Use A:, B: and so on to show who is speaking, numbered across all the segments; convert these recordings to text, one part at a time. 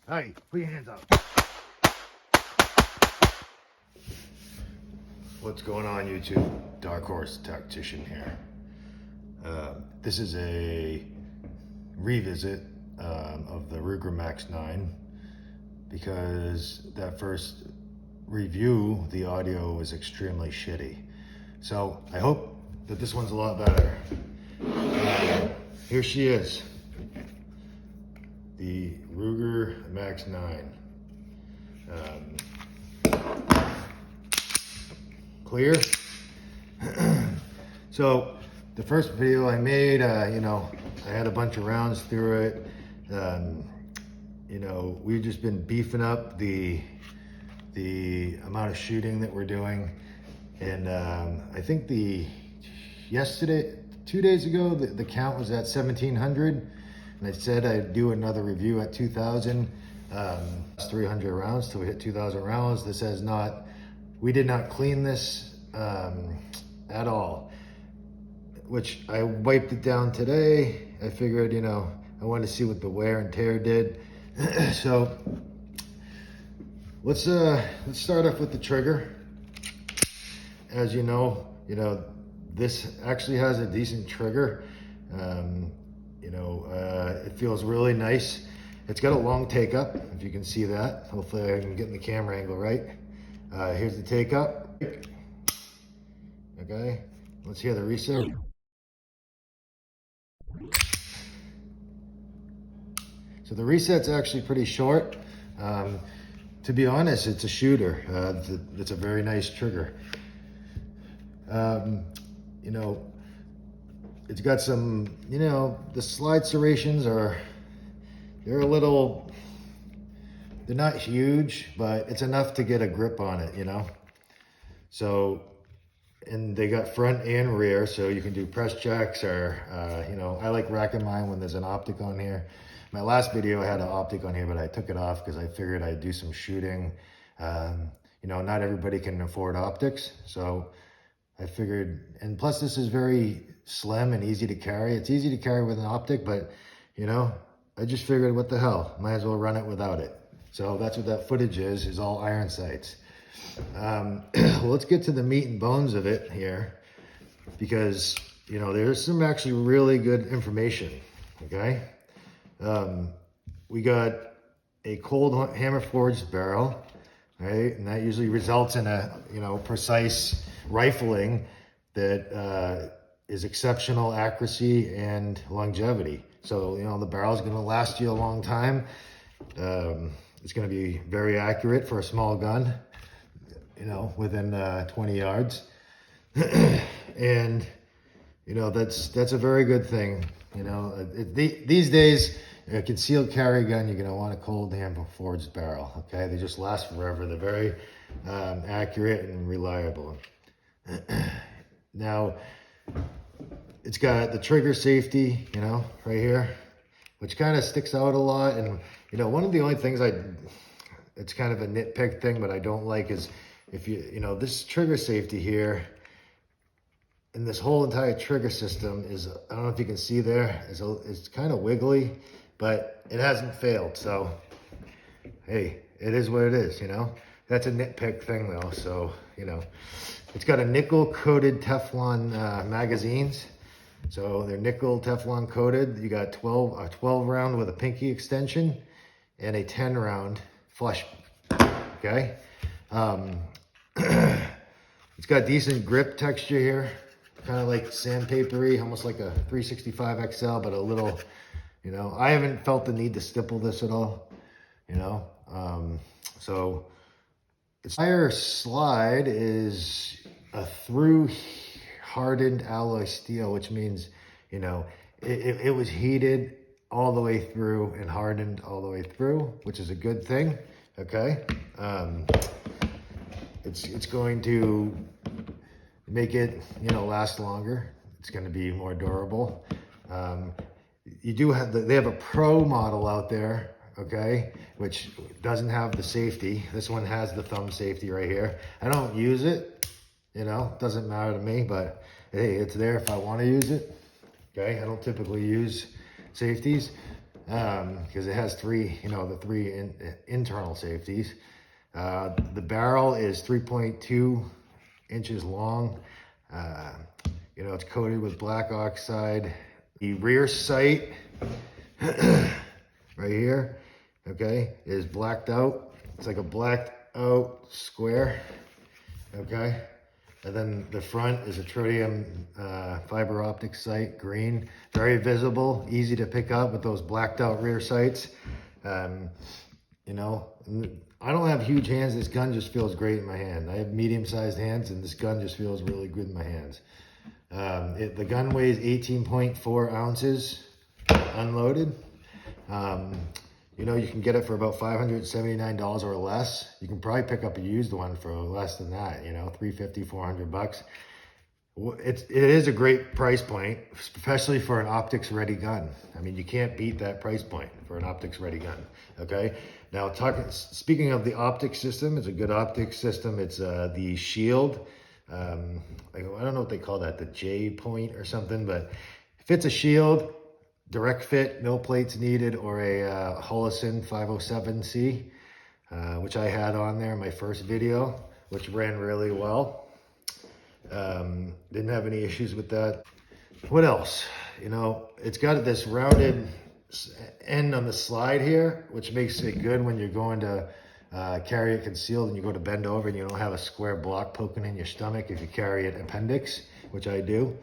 A: Hey, put your hands up. What's going on, YouTube? Dark Horse Tactician here. This is a revisit of the Ruger Max 9 because that first review, the audio was extremely shitty. So I hope that this one's a lot better. Here she is, the Ruger Max 9. Clear. So the first video I made, I had a bunch of rounds through it. We've just been beefing up the amount of shooting that we're doing, and I think 2 days ago, the count was at 1,700, and I said I'd do another review at 2,000. 300 rounds till we hit 2,000 rounds. This has not. We did not clean this at all, which I wiped it down today. I figured, I wanted to see what the wear and tear did. So let's start off with the trigger. As you know, this actually has a decent trigger. It feels really nice. It's got a long take up, if you can see that. Hopefully I can get in the camera angle right. Here's the take up. Okay, let's hear the reset. So the reset's actually pretty short. To be honest, it's a shooter. It's a very nice trigger. It's got some, the slide serrations they're a little, they're not huge, but it's enough to get a grip on it, So, and they got front and rear, so you can do press checks or, I like racking mine when there's an Optic on here. My last video I had an Optic on here, but I took it off because I figured I'd do some shooting. Not everybody can afford optics, so I figured, and plus this is very slim and easy to carry. It's easy to carry with an Optic, but I just figured, what the hell, might as well run it without it. So that's what that footage is all iron sights. Well, let's get to the meat and bones of it here, because there's some actually really good information. Okay, we got a cold hammer forged barrel, right, and that usually results in a precise rifling that is exceptional accuracy and longevity. So the barrel's going to last you a long time. It's going to be very accurate for a small gun, within 20 yards. And that's a very good thing. These days, a concealed carry gun, you're going to want a cold hammer forged barrel. Okay, they just last forever. They're very accurate and reliable. Now, it's got the trigger safety, right here, which kind of sticks out a lot. And one of the only things it's kind of a nitpick thing, but I don't like is if this trigger safety here, and this whole entire trigger system is, I don't know if you can see there, it's kind of wiggly, but it hasn't failed. So, hey, it is what it is, That's a nitpick thing though. So, it's got a nickel coated Teflon magazines. So they're nickel Teflon coated. You got a 12 round with a pinky extension and a 10 round flush. Okay. It's got decent grip texture here, kind of like sandpapery, almost like a 365 XL, but a little, I haven't felt the need to stipple this at all, so its tire slide is a through hardened alloy steel, which means, it was heated all the way through and hardened all the way through, which is a good thing. Okay. It's going to make it, last longer. It's going to be more durable. They have a pro model out there, okay, which doesn't have the safety. This one has the thumb safety right here. I don't use it, doesn't matter to me, but hey, it's there if I want to use it. Okay, I don't typically use safeties. because it has three, the three internal safeties. The barrel is 3.2 inches long. It's coated with black oxide. The rear sight right here, okay, is blacked out. It's like a blacked out square, okay. And then the front is a tritium fiber optic sight, green, very visible, easy to pick up with those blacked out rear sights. I don't have huge hands. This gun just feels great in my hand. I have medium-sized hands, and this gun just feels really good in my hands. The gun weighs 18.4 ounces unloaded. You can get it for about $579 or less. You can probably pick up a used one for less than that, $350, $400. It is a great price point, especially for an optics ready gun. I mean, you can't beat that price point for an optics ready gun, okay? Now, speaking of the optic system, it's a good optic system. It's the Shield. I don't know what they call that, the J point or something, but if it's a Shield, direct fit, no plates needed, or a Holosun 507C, which I had on there in my first video, which ran really well. Didn't have any issues with that. What else? It's got this rounded end on the slide here, which makes it good when you're going to carry it concealed and you go to bend over and you don't have a square block poking in your stomach if you carry an appendix, which I do.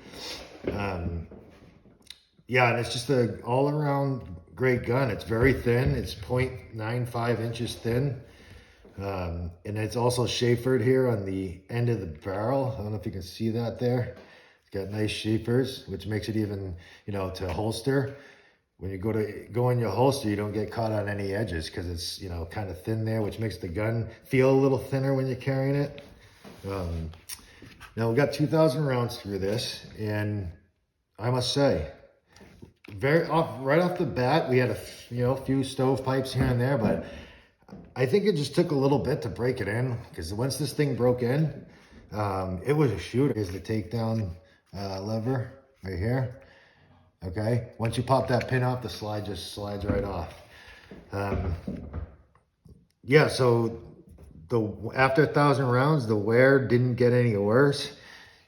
A: Yeah, and it's just an all-around great gun. It's very thin. It's 0.95 inches thin. And it's also chamfered here on the end of the barrel. I don't know if you can see that there. It's got nice chamfers, which makes it even, to holster. When you go in your holster, you don't get caught on any edges because it's, kind of thin there, which makes the gun feel a little thinner when you're carrying it. Now we got 2,000 rounds through this, and I must say, right off the bat, we had a few stovepipes here and there, but I think it just took a little bit to break it in, because once this thing broke in, it was a shooter. Here's the takedown lever right here. Okay, once you pop that pin off, the slide just slides right off. Yeah, so after 1,000 rounds, the wear didn't get any worse.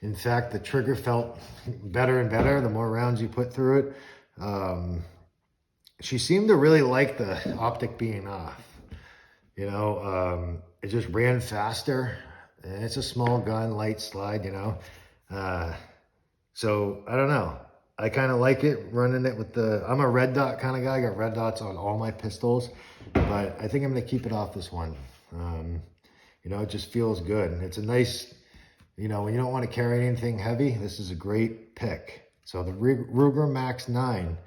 A: In fact, the trigger felt better and better the more rounds you put through it. She seemed to really like the optic being off. It just ran faster, and it's a small gun, light slide, so I don't know. I kind of like it, running it with I'm a red dot kind of guy. I got red dots on all my pistols, but I think I'm going to keep it off this one. It just feels good. And it's a nice, when you don't want to carry anything heavy, this is a great pick. So the Ruger Max 9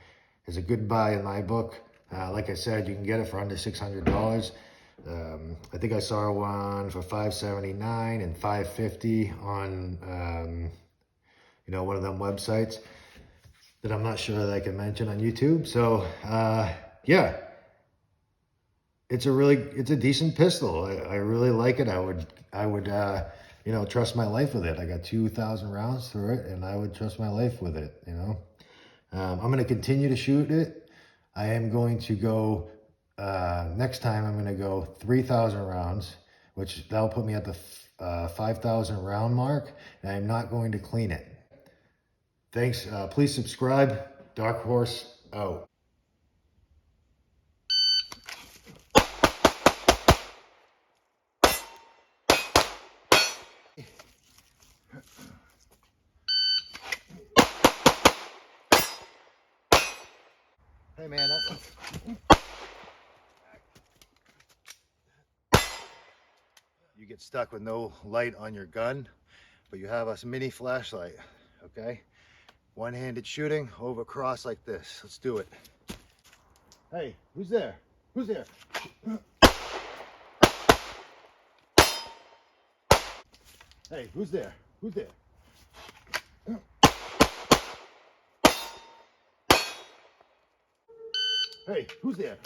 A: is a good buy in my book. Like I said, you can get it for under $600. I think I saw one for $579 and $550 on, one of them websites that I'm not sure that I can mention on YouTube. So, yeah, it's a decent pistol. I really like it. I would, trust my life with it. I got 2,000 rounds through it, and I would trust my life with it, I'm going to continue to shoot it. I am going to go, next time I'm going to go 3,000 rounds, which that'll put me at the 5,000 round mark, and I'm not going to clean it. Thanks. Please subscribe. Dark Horse out. Hey man, you get stuck with no light on your gun, but you have a mini flashlight, okay? One-handed shooting over across like this. Let's do it. Hey, who's there? Who's there? Hey, who's there? Who's there? Hey, who's there?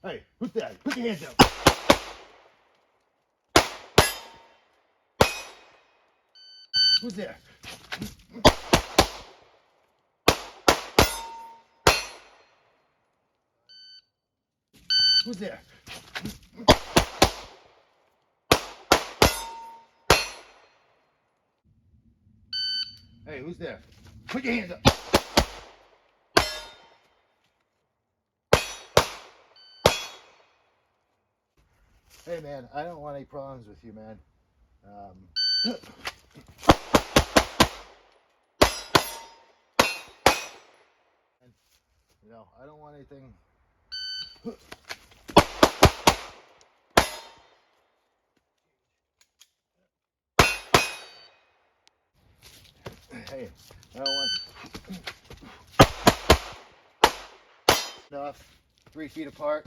A: Hey, who's that? Put your hands up. Who's there? Who's there? Hey, who's there? Put your hands up. Hey, man, I don't want any problems with you, man. You know, I don't want anything. Hey, I don't want enough. 3 feet apart.